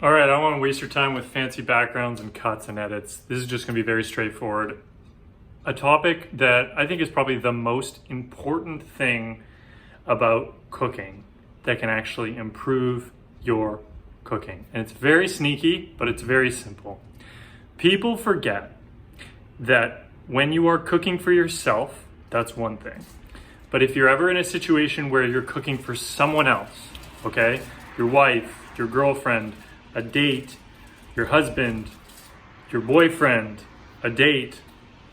All right, I don't want to waste your time with fancy backgrounds and cuts and edits. This is just going to be very straightforward. A topic that I think is probably the most important thing about cooking that can actually improve your cooking. And it's very sneaky, but it's very simple. People forget that when you are cooking for yourself, that's one thing. But if you're ever in a situation where you're cooking for someone else, okay, your wife, your girlfriend, a date, your husband, your boyfriend, a date,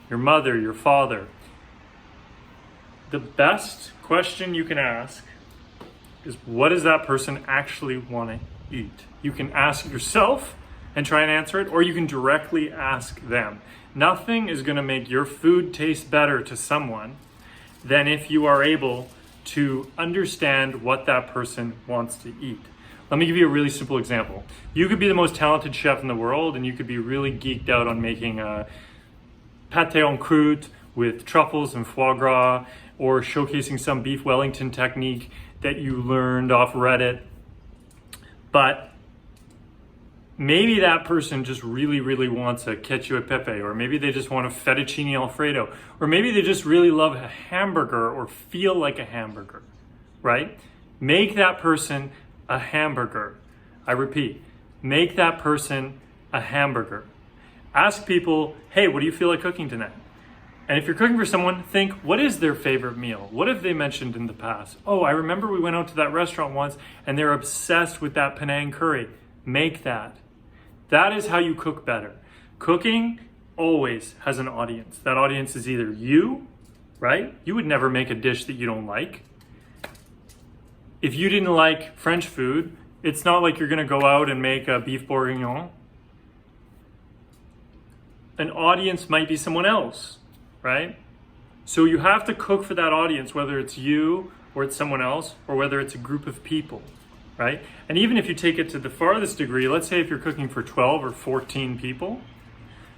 your mother, your father, the best question you can ask is, what does that person actually want to eat? You can ask yourself and try and answer it, or you can directly ask them. Nothing is going to make your food taste better to someone than if you are able to understand what that person wants to eat. Let me give you a really simple example. You could be the most talented chef in the world and you could be really geeked out on making a pâté en croûte with truffles and foie gras, or showcasing some beef Wellington technique that you learned off Reddit. But maybe that person just really wants a cacio e pepe, or maybe they just want a fettuccine alfredo, or maybe they just really love a hamburger or feel like a hamburger, right? Make that person a hamburger. I repeat, make that person a hamburger. Ask people, hey, what do you feel like cooking tonight? And if you're cooking for someone, think, what is their favorite meal? What have they mentioned in the past? Oh, I remember we went out to that restaurant once and they're obsessed with that Penang curry. Make that. That is how you cook better. Cooking always has an audience. That audience is either you, right? You would never make a dish that you don't like. If you didn't like French food, it's not like you're gonna go out and make a beef bourguignon. An audience might be someone else, right? So you have to cook for that audience, whether it's you or it's someone else, or whether it's a group of people, right? And even if you take it to the farthest degree, let's say if you're cooking for 12 or 14 people,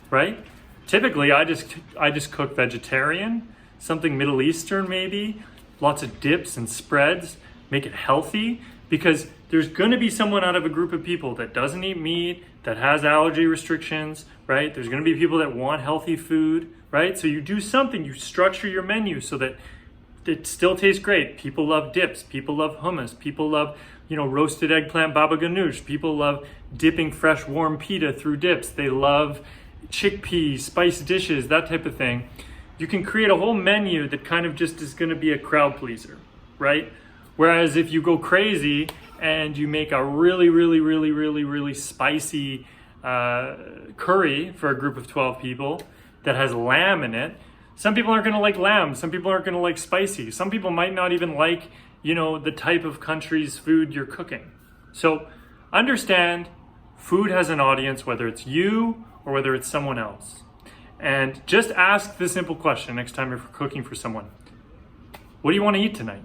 right? Typically, I just cook vegetarian, something Middle Eastern maybe, lots of dips and spreads. Make it healthy, because there's going to be someone out of a group of people that doesn't eat meat, that has allergy restrictions, right? There's going to be people that want healthy food, right? So you do something, you structure your menu so that it still tastes great. People love dips, people love hummus, people love, roasted eggplant baba ganoush, people love dipping fresh warm pita through dips, they love chickpea, spiced dishes, that type of thing. You can create a whole menu that kind of just is going to be a crowd pleaser, right? Whereas if you go crazy and you make a really spicy curry for a group of 12 people that has lamb in it, some people aren't going to like lamb, some people aren't going to like spicy, some people might not even like, the type of country's food you're cooking. So understand, food has an audience, whether it's you or whether it's someone else. And just ask the simple question next time you're cooking for someone. What do you want to eat tonight?